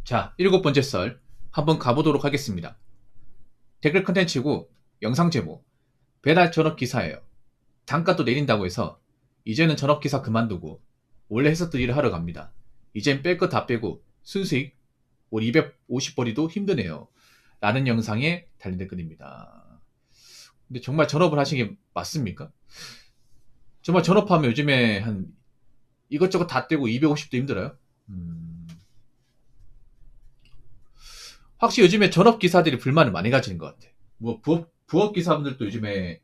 자, 일곱 번째 썰 한번 가보도록 하겠습니다. 댓글 컨텐츠고 영상 제목 배달 전업 기사예요. 단가 또 내린다고 해서 이제는 전업 기사 그만두고 원래 했었던 일을 하러 갑니다. 이젠 뺄 거 다 빼고 순수익 월 250벌이도 힘드네요. 라는 영상에 달린 댓글입니다. 근데 정말 전업을 하시는 게 맞습니까? 정말 전업하면 요즘에 한 이것저것 다 떼고 250도 힘들어요? 확실히 요즘에 전업 기사들이 불만을 많이 가지는 것 같아. 뭐 부업 기사분들도 요즘에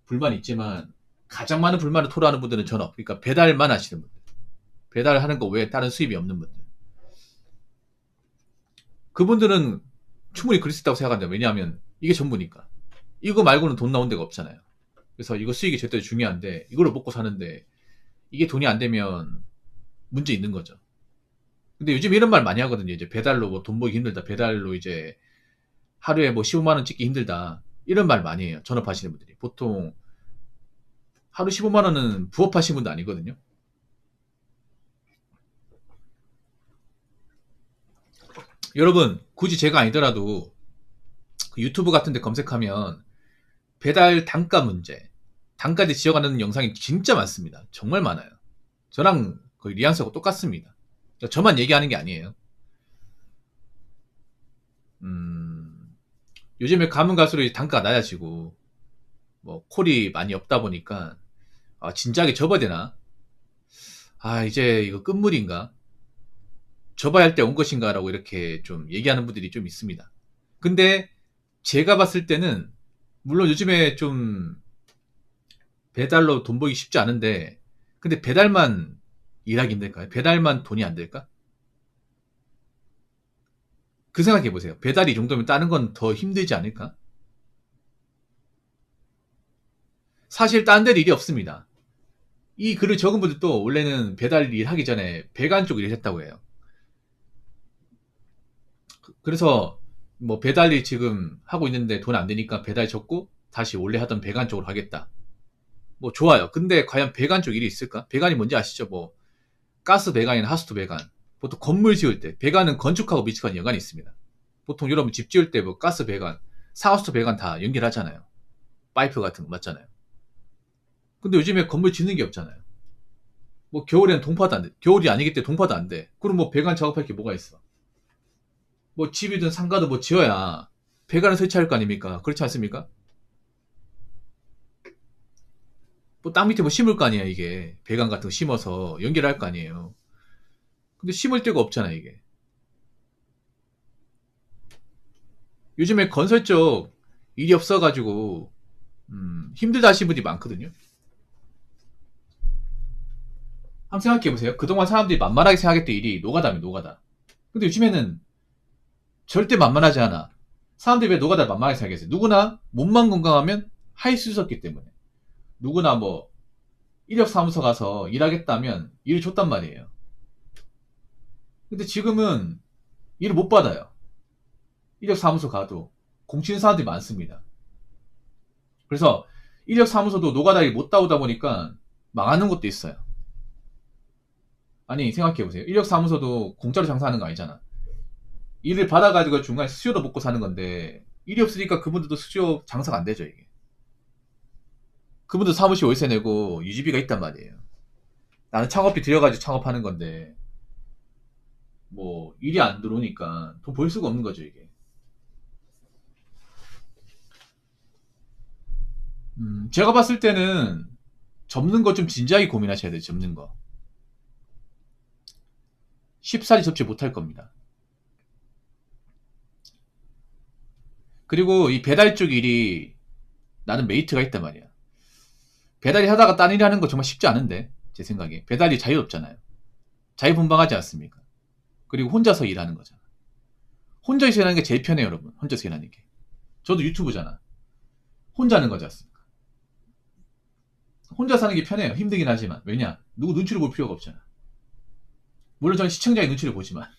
불만이 있지만 가장 많은 불만을 토로하는 분들은 전업, 그러니까 배달만 하시는 분들, 배달하는 거 외에 다른 수입이 없는 분들. 그분들은 충분히 그럴 수 있다고 생각한다. 왜냐하면 이게 전부니까. 이거 말고는 돈 나온 데가 없잖아요. 그래서 이거 수익이 절대 중요한데 이걸로 먹고 사는데 이게 돈이 안 되면 문제 있는 거죠. 근데 요즘 이런 말 많이 하거든요. 이제 배달로 뭐 돈 벌기 힘들다. 배달로 이제 하루에 뭐 15만 원 찍기 힘들다. 이런 말 많이 해요. 전업하시는 분들이. 보통 하루 15만 원은 부업하시는 분도 아니거든요. 여러분, 굳이 제가 아니더라도 그 유튜브 같은 데 검색하면 배달 단가 문제, 단가를 지어가는 영상이 진짜 많습니다. 정말 많아요. 저랑 거의 뉘앙스하고 똑같습니다. 저만 얘기하는 게 아니에요. 요즘에 가면 갈수록 단가가 낮아지고 뭐 콜이 많이 없다 보니까 진작에 접어야 되나? 이제 이거 끝물인가? 접어야 할 때 온 것인가라고 이렇게 좀 얘기하는 분들이 좀 있습니다. 근데 제가 봤을 때는 물론 요즘에 좀 배달로 돈 벌기 쉽지 않은데 근데 배달만 일하기 힘들까요? 배달만 돈이 안 될까? 그 생각해 보세요. 배달이 이 정도면 다른 건 더 힘들지 않을까? 사실 딴 데도 일이 없습니다. 이 글을 적은 분들도 원래는 배달 일 하기 전에 배관 쪽 일을 했다고 해요. 그래서 뭐 배달 일 지금 하고 있는데 돈 안 되니까 배달 접고 다시 원래 하던 배관 쪽으로 하겠다. 뭐 좋아요. 근데 과연 배관 쪽 일이 있을까? 배관이 뭔지 아시죠? 뭐 가스 배관이나 하수도 배관. 보통 건물 지을 때 배관은 건축하고 밀집하는 연관이 있습니다. 보통 여러분 집 지을 때 뭐 가스 배관, 상하수도 배관 다 연결하잖아요. 파이프 같은 거 맞잖아요. 근데 요즘에 건물 짓는 게 없잖아요. 뭐 겨울엔 동파도 안 돼. 겨울이 아니기 때문에 동파도 안 돼. 그럼 뭐 배관 작업할 게 뭐가 있어? 뭐 집이든 상가도 뭐 지어야 배관을 설치할 거 아닙니까? 그렇지 않습니까? 뭐 땅 밑에 뭐 심을 거 아니야 이게. 배관 같은 거 심어서 연결할 거 아니에요. 근데 심을 데가 없잖아 이게. 요즘에 건설 쪽 일이 없어가지고 힘들다 하시는 분들이 많거든요. 한번 생각해보세요. 그동안 사람들이 만만하게 생각했던 일이 노가다면 노가다. 근데 요즘에는 절대 만만하지 않아. 사람들이 왜 노가다를 만만하게 생각했어요? 누구나 몸만 건강하면 할 수 있었기 때문에. 누구나 뭐 이력사무소 가서 일하겠다면 일을 줬단 말이에요. 근데 지금은 일을 못 받아요. 이력사무소 가도 공치는 사람들이 많습니다. 그래서 이력사무소도 노가다 일 못 따오다 보니까 망하는 것도 있어요. 아니 생각해보세요. 이력사무소도 공짜로 장사하는 거 아니잖아. 일을 받아가지고 중간에 수수료도 먹고 사는 건데 일이 없으니까 그분들도 수수료 장사가 안 되죠 이게. 그분도 사무실 월세 내고 유지비가 있단 말이에요. 나는 창업비 들여가지고 창업하는 건데 뭐 일이 안 들어오니까 돈 벌 수가 없는 거죠 이게. 제가 봤을 때는 접는 거 좀 진지하게 고민하셔야 돼요. 접는 거 쉽사리 접지 못할 겁니다. 그리고 이 배달 쪽 일이 나는 메리트가 있단 말이야. 배달이 하다가 딴 일 하는 거 정말 쉽지 않은데 제 생각에 배달이 자유롭잖아요. 자유분방하지 않습니까? 그리고 혼자서 일하는 거잖아. 혼자서 일하는 게 제일 편해요 여러분. 혼자서 일하는 게. 저도 유튜브잖아. 혼자 하는 거지 않습니까? 혼자 사는 게 편해요. 힘들긴 하지만. 왜냐? 누구 눈치를 볼 필요가 없잖아. 물론 저는 시청자의 눈치를 보지만.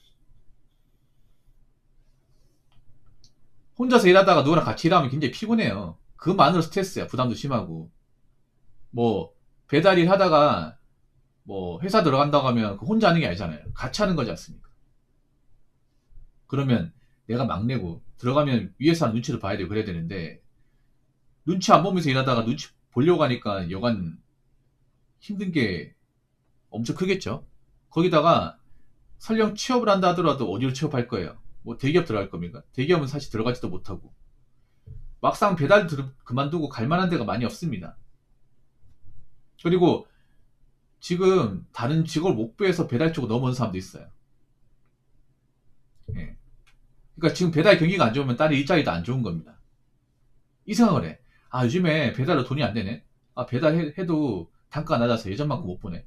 혼자서 일하다가 누구랑 같이 일하면 굉장히 피곤해요. 그만으로 스트레스야. 부담도 심하고. 뭐, 배달 일 하다가, 뭐, 회사 들어간다고 하면 그 혼자 하는 게 아니잖아요. 같이 하는 거지 않습니까? 그러면 내가 막내고 들어가면 위에서 하는 눈치를 봐야 되고 그래야 되는데 눈치 안 보면서 일하다가 눈치 보려고 하니까 여간 힘든 게 엄청 크겠죠. 거기다가 설령 취업을 한다 하더라도 어디로 취업할 거예요? 뭐 대기업 들어갈 겁니까? 대기업은 사실 들어가지도 못하고 막상 배달 그만두고 갈 만한 데가 많이 없습니다. 그리고 지금 다른 직업을 못 구해서 배달 쪽으로 넘어온 사람도 있어요. 예. 그러니까 지금 배달 경기가 안 좋으면 다른 일자리도 안 좋은 겁니다. 이 생각을 해. 아, 요즘에 배달로 돈이 안 되네. 아, 배달해도 단가가 낮아서 예전만큼 못 보네.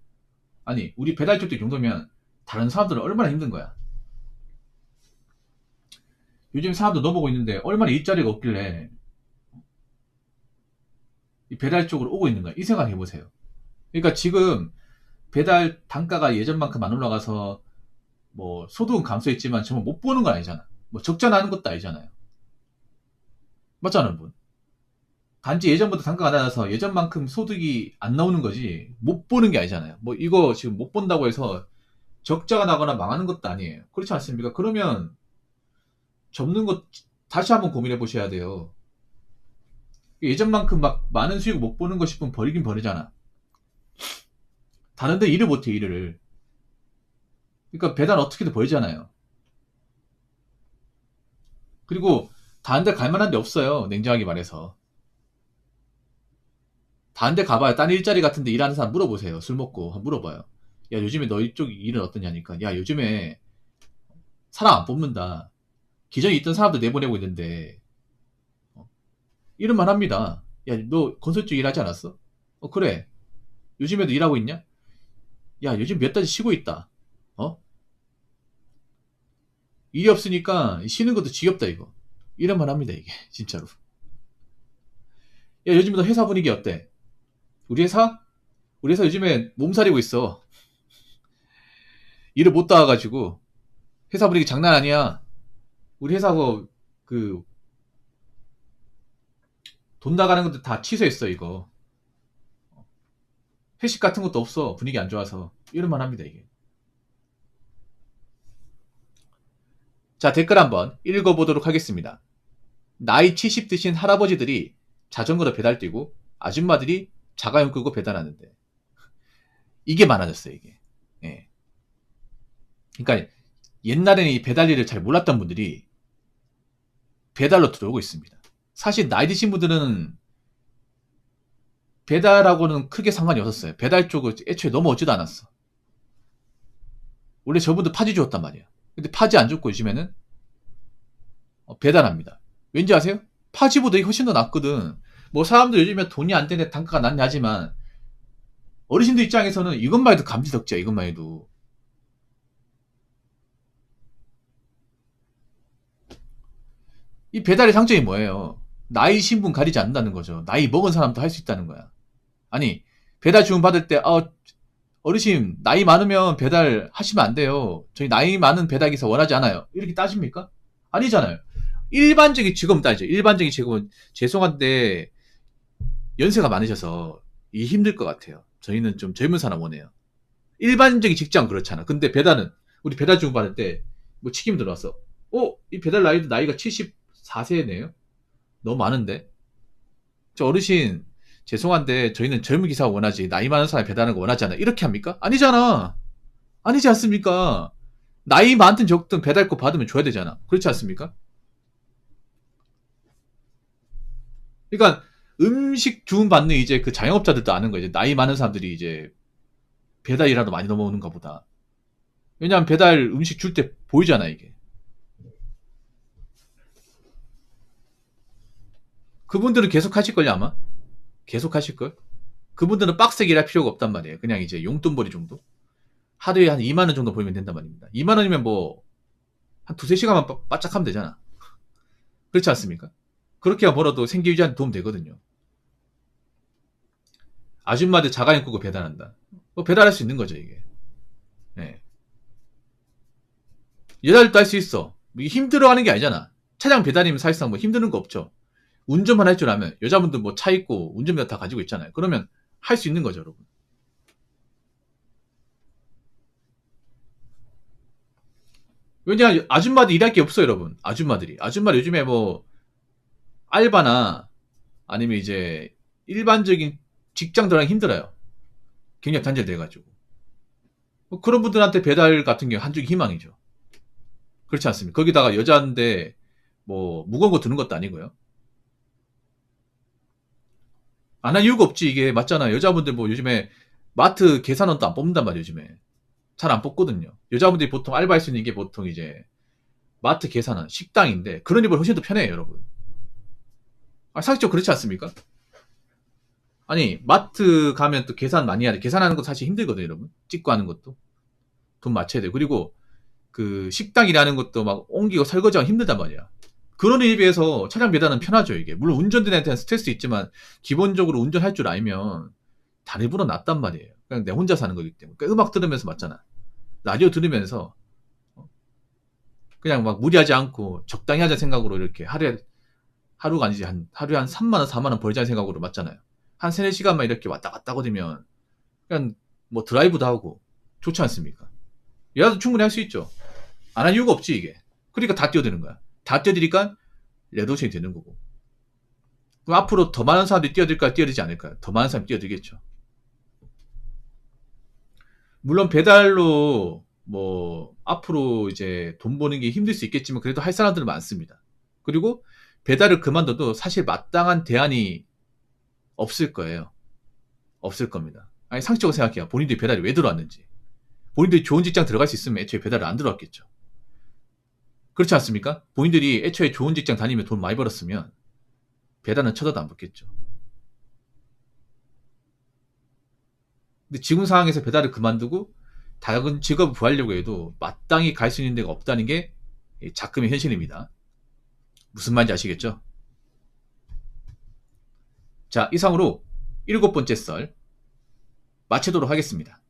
아니, 우리 배달 쪽도 이 정도면 다른 사람들은 얼마나 힘든 거야. 요즘 사람도 넘어오고 있는데 얼마나 일자리가 없길래 이 배달 쪽으로 오고 있는 거야. 이 생각 해보세요. 그러니까 지금 배달 단가가 예전만큼 안 올라가서 뭐 소득은 감소했지만 정말 못 보는 건 아니잖아. 뭐 적자 나는 것도 아니잖아요. 맞잖아요, 분. 단지 예전보다 단가가 낮아서 예전만큼 소득이 안 나오는 거지 못 보는 게 아니잖아요. 뭐 이거 지금 못 본다고 해서 적자가 나거나 망하는 것도 아니에요. 그렇지 않습니까? 그러면 접는 것 다시 한번 고민해 보셔야 돼요. 예전만큼 막 많은 수익을 못 보는 거 싶으면 버리긴 버리잖아. 다른데 일을 못해, 일을. 그러니까 배달 어떻게든 벌잖아요. 그리고 다른 데 갈 만한 데 없어요. 냉정하게 말해서. 다른 데 가봐요. 딴 일자리 같은 데 일하는 사람 물어보세요. 술 먹고 한번 물어봐요. 야, 요즘에 너희 쪽 일은 어떠냐니까. 야, 요즘에 사람 안 뽑는다. 기존에 있던 사람들 내보내고 있는데 이런만 합니다. 야, 너 건설 쪽 일하지 않았어? 그래. 요즘에도 일하고 있냐? 야, 요즘 몇 달째 쉬고 있다. 어? 일이 없으니까 쉬는 것도 지겹다, 이거. 이런만 합니다, 이게. 진짜로. 야, 요즘 너 회사 분위기 어때? 우리 회사? 우리 회사 요즘에 몸살이고 있어. 일을 못 나와가지고. 회사 분위기 장난 아니야. 우리 회사 그, 돈 나가는 것도 다 취소했어, 이거. 회식 같은 것도 없어. 분위기 안 좋아서. 이런만 합니다, 이게. 자, 댓글 한번 읽어보도록 하겠습니다. 나이 70 드신 할아버지들이 자전거로 배달 뛰고 아줌마들이 자가용 끄고 배달하는데 이게 많아졌어요, 이게. 예. 그러니까 옛날에는 이 배달 일을 잘 몰랐던 분들이 배달로 들어오고 있습니다. 사실 나이 드신 분들은 배달하고는 크게 상관이 없었어요. 배달 쪽을 애초에 넘어오지도 않았어. 원래 저분들 파지 주었단 말이야. 근데 파지 안 줬고 요즘에는 배달합니다. 왠지 아세요? 파지보다 이게 훨씬 더 낫거든. 뭐 사람들 요즘에 돈이 안 되는데 단가가 낮냐 하지만 어르신들 입장에서는 이것만 해도 감지덕지야. 이것만 해도. 이 배달의 장점이 뭐예요? 나이 신분 가리지 않는다는 거죠. 나이 먹은 사람도 할 수 있다는 거야. 아니, 배달 주문 받을 때, 어르신, 나이 많으면 배달 하시면 안 돼요. 저희 나이 많은 배달기사 원하지 않아요. 이렇게 따집니까? 아니잖아요. 일반적인 직업은 따지죠. 일반적인 직업은 죄송한데 연세가 많으셔서 이 힘들 것 같아요. 저희는 좀 젊은 사람 원해요. 일반적인 직장 그렇잖아. 근데 배달은 우리 배달 주문 받을 때 뭐 치킨 들어왔어. 이 배달 나이가 74세네요. 너무 많은데. 저 어르신 죄송한데 저희는 젊은 기사 원하지 나이 많은 사람 배달하는 거 원하지 않아. 이렇게 합니까? 아니잖아. 아니지 않습니까? 나이 많든 적든 배달권 받으면 줘야 되잖아. 그렇지 않습니까? 그러니까 음식 주문 받는 이제 그 자영업자들도 아는 거예요. 이제 나이 많은 사람들이 이제 배달이라도 많이 넘어오는가 보다. 왜냐하면 배달 음식 줄 때 보이잖아 이게. 그분들은 계속 하실걸요 아마? 계속 하실걸? 그분들은 빡세게 일할 필요가 없단 말이에요. 그냥 이제 용돈벌이 정도? 하루에 한 2만 원 정도 벌면 된단 말입니다. 2만 원이면 뭐 한 두세 시간만 바짝 하면 되잖아. 그렇지 않습니까? 그렇게 벌어도 생계 유지하는 데 도움 되거든요. 아줌마들 자가용 끄고 배달한다. 뭐 배달할 수 있는 거죠 이게. 네. 여자들도 할 수 있어. 이게 힘들어하는 게 아니잖아. 차량 배달이면 사실상 뭐 힘드는 거 없죠. 운전만 할 줄 알면 여자분들 뭐 차 있고 운전면허 다 가지고 있잖아요. 그러면 할 수 있는 거죠, 여러분. 왜냐, 아줌마들 일할 게 없어요, 여러분. 아줌마들 요즘에 뭐, 알바나, 아니면 이제, 일반적인 직장 들어가기 힘들어요. 경력 단절돼가지고. 뭐 그런 분들한테 배달 같은 게 한쪽이 희망이죠. 그렇지 않습니까? 거기다가 여자인데, 뭐, 무거운 거 드는 것도 아니고요. 안 할 이유가 없지, 이게. 맞잖아요. 여자분들 뭐 요즘에 마트 계산원도 안 뽑는단 말이에요, 요즘에. 잘 안 뽑거든요. 여자분들이 보통 알바할 수 있는 게 보통 이제 마트 계산원, 식당인데 그런 일보다 훨씬 더 편해요, 여러분. 아, 상식적으로 그렇지 않습니까? 아니, 마트 가면 또 계산 많이 해야 돼. 계산하는 것도 사실 힘들거든요, 여러분. 찍고 하는 것도. 돈 맞춰야 돼. 그리고 그 식당 일하는 것도 막 옮기고 설거지하고 힘들단 말이야. 그런 일에 비해서 차량 배달은 편하죠, 이게. 물론 운전대한테는 스트레스 있지만 기본적으로 운전할 줄 알면 다른 일보다 낫단 말이에요. 그냥 내 혼자 사는 거기 때문에. 그러니까 음악 들으면서 맞잖아. 라디오 들으면서 그냥 막 무리하지 않고 적당히 하자 생각으로 이렇게 하루가 아니지 하루에 한 3만 원, 4만 원 벌자는 생각으로 맞잖아요. 한 3, 4시간만 이렇게 왔다 갔다 거리면 그냥 뭐 드라이브도 하고 좋지 않습니까? 얘라도 충분히 할 수 있죠. 안 할 이유가 없지 이게. 그러니까 다 뛰어드는 거야. 다 뛰어드니까 레드오션이 되는 거고. 그럼 앞으로 더 많은 사람들이 뛰어들까요? 뛰어들지 않을까요? 더 많은 사람이 뛰어들겠죠. 물론 배달로 뭐 앞으로 이제 돈 버는 게 힘들 수 있겠지만 그래도 할 사람들은 많습니다. 그리고 배달을 그만둬도 사실 마땅한 대안이 없을 거예요. 없을 겁니다. 아니 상식적으로 생각해요. 본인들이 배달이 왜 들어왔는지. 본인들이 좋은 직장 들어갈 수 있으면 애초에 배달을 안 들어왔겠죠. 그렇지 않습니까? 본인들이 애초에 좋은 직장 다니면 돈 많이 벌었으면 배달은 쳐다도 안 붙겠죠. 근데 지금 상황에서 배달을 그만두고 다른 직업을 구하려고 해도 마땅히 갈 수 있는 데가 없다는 게 작금의 현실입니다. 무슨 말인지 아시겠죠? 자, 이상으로 7번째 썰 마치도록 하겠습니다.